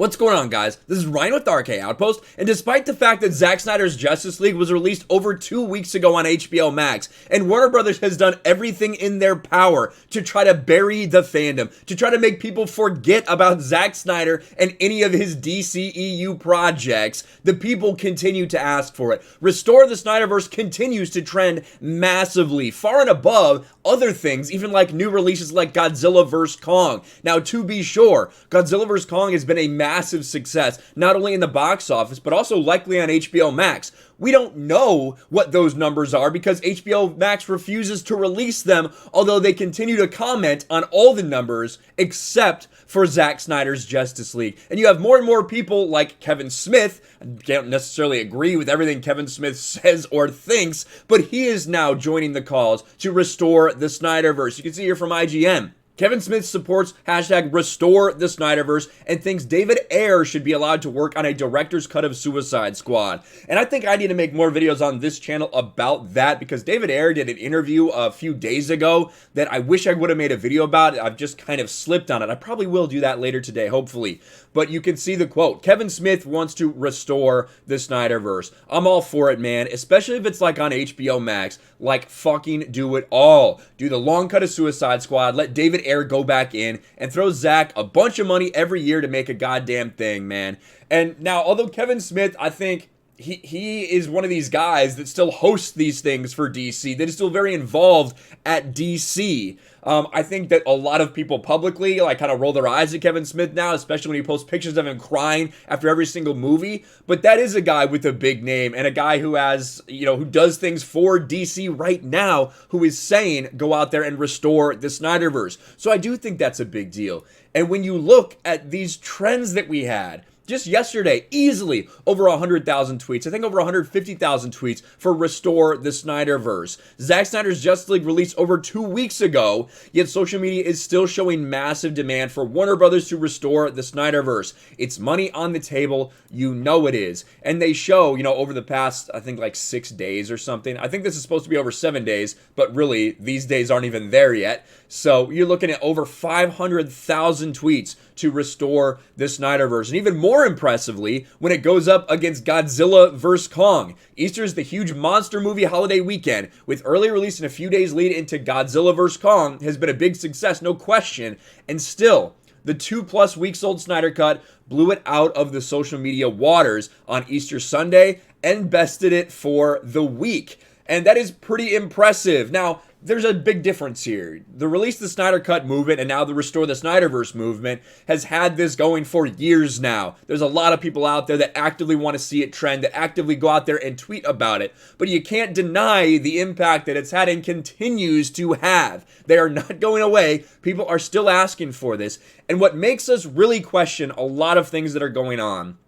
What's going on, guys? This is Ryan with RK Outpost, and despite the fact that Zack Snyder's Justice League was released over 2 weeks ago on HBO Max, and Warner Brothers has done everything in their power to try to bury the fandom, to try to make people forget about Zack Snyder and any of his DCEU projects, the people continue to ask for it. Restore the Snyderverse continues to trend massively, far and above other things, even like new releases like Godzilla Vs Kong. Now, to be sure, Godzilla Vs Kong has been a massive success, not only in the box office, but also likely on HBO Max. We don't know what those numbers are because HBO Max refuses to release them, although they continue to comment on all the numbers except for Zack Snyder's Justice League. And you have more and more people like Kevin Smith. I can't necessarily agree with everything Kevin Smith says or thinks, but he is now joining the cause to restore the Snyderverse. You can see here from IGN. Kevin Smith supports hashtag Restore the Snyderverse and thinks David Ayer should be allowed to work on a director's cut of Suicide Squad. And I think I need to make more videos on this channel about that because David Ayer did an interview a few days ago that I wish I would have made a video about. I've just kind of slipped on it. I probably will do that later today, hopefully. But you can see the quote. Kevin Smith wants to restore the Snyderverse. I'm all for it, man, especially if it's like on HBO Max. Like, fucking do it all. Do the long cut of Suicide Squad. Let David Ayer go back in and throw Zack a bunch of money every year to make a goddamn thing, man. And now, although Kevin Smith, I think he is one of these guys that still hosts these things for DC, that is still very involved at DC. I think that a lot of people publicly like kind of roll their eyes at Kevin Smith now, especially when he posts pictures of him crying after every single movie. But that is a guy with a big name and a guy who has, who does things for DC right now, who is saying go out there and restore the Snyderverse. So I do think that's a big deal. And when you look at these trends that we had, just yesterday, easily over 100,000 tweets. I think over 150,000 tweets for Restore the Snyderverse. Zack Snyder's Justice League released over 2 weeks ago, yet social media is still showing massive demand for Warner Brothers to restore the Snyderverse. It's money on the table, you know it is. And they show, over the past, I think like 6 days or something. I think this is supposed to be over 7 days, but really, these days aren't even there yet. So you're looking at over 500,000 tweets to restore the Snyderverse. And even more impressively, when it goes up against Godzilla vs Kong. Easter is the huge monster movie holiday weekend, with early release and a few days lead into Godzilla vs Kong has been a big success, no question. And still, the 2+ weeks old Snyder Cut blew it out of the social media waters on Easter Sunday and bested it for the week. And that is pretty impressive. Now, there's a big difference here. The Release the Snyder Cut movement and now the Restore the Snyderverse movement has had this going for years now. There's a lot of people out there that actively want to see it trend, that actively go out there and tweet about it. But you can't deny the impact that it's had and continues to have. They are not going away. People are still asking for this. And what makes us really question a lot of things that are going on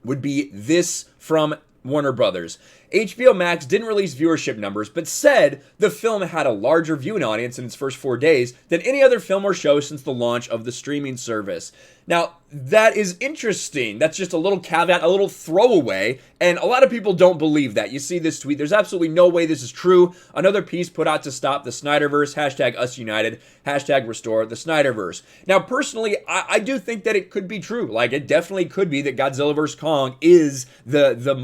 would be this from Warner Brothers. HBO Max didn't release viewership numbers, but said the film had a larger viewing audience in its first 4 days than any other film or show since the launch of the streaming service. Now, that is interesting. That's just a little caveat, a little throwaway, and a lot of people don't believe that. You see this tweet, there's absolutely no way this is true. Another piece put out to stop the Snyderverse, hashtag Us United, hashtag Restore the Snyderverse. Now, personally, I do think that it could be true. Like, it definitely could be that Godzilla vs Kong is the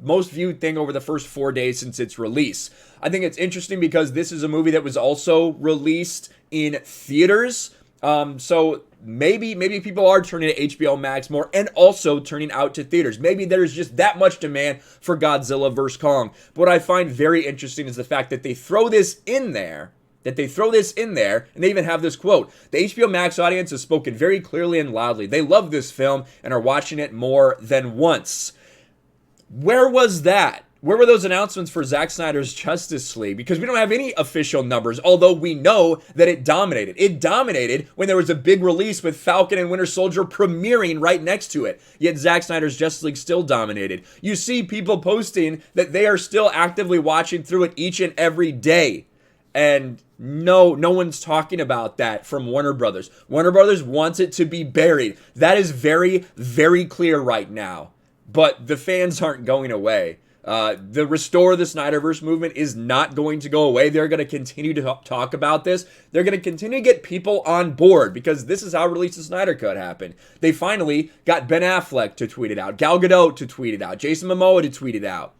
most viewed thing over the first 4 days since its release. I think it's interesting because this is a movie that was also released in theaters. So maybe people are turning to HBO Max more and also turning out to theaters. Maybe there's just that much demand for Godzilla vs Kong. But what I find very interesting is the fact that they throw this in there. And they even have this quote. The HBO Max audience has spoken very clearly and loudly. They love this film and are watching it more than once. Where was that? Where were those announcements for Zack Snyder's Justice League? Because we don't have any official numbers, although we know that it dominated. It dominated when there was a big release with Falcon and Winter Soldier premiering right next to it. Yet Zack Snyder's Justice League still dominated. You see people posting that they are still actively watching through it each and every day. And no one's talking about that from Warner Brothers. Warner Brothers wants it to be buried. That is very, very clear right now. But the fans aren't going away. The Restore the Snyderverse movement is not going to go away. They're going to continue to talk about this. They're going to continue to get people on board because this is how Release the Snyder Cut happened. They finally got Ben Affleck to tweet it out, Gal Gadot to tweet it out, Jason Momoa to tweet it out.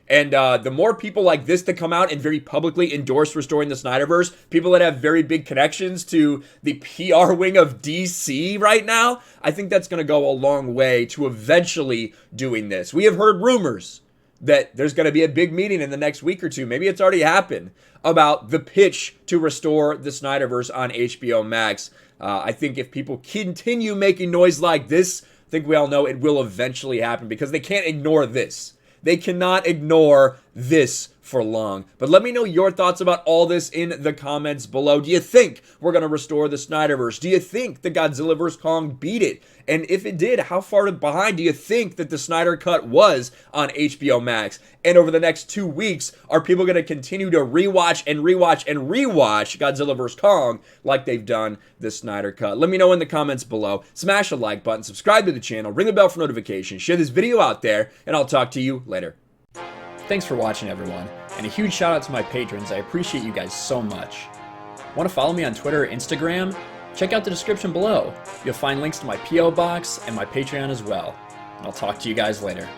And the more people like this that come out and very publicly endorse Restoring the Snyderverse, people that have very big connections to the PR wing of DC right now, I think that's going to go a long way to eventually doing this. We have heard rumors that there's going to be a big meeting in the next week or two, maybe it's already happened, about the pitch to Restore the Snyderverse on HBO Max. I think if people continue making noise like this, I think we all know it will eventually happen because they can't ignore this. They cannot ignore this for long. But let me know your thoughts about all this in the comments below. Do you think we're going to restore the Snyderverse? Do you think the Godzilla vs Kong beat it? And if it did, how far behind do you think that the Snyder Cut was on HBO Max? And over the next 2 weeks, are people going to continue to rewatch and rewatch and rewatch Godzilla vs Kong like they've done the Snyder Cut? Let me know in the comments below. Smash the like button, subscribe to the channel, ring the bell for notifications, share this video out there, and I'll talk to you later. Thanks for watching, everyone, and a huge shout out to my patrons. I appreciate you guys so much. Want to follow me on Twitter or Instagram? Check out the description below. You'll find links to my P.O. box and my Patreon as well. And I'll talk to you guys later.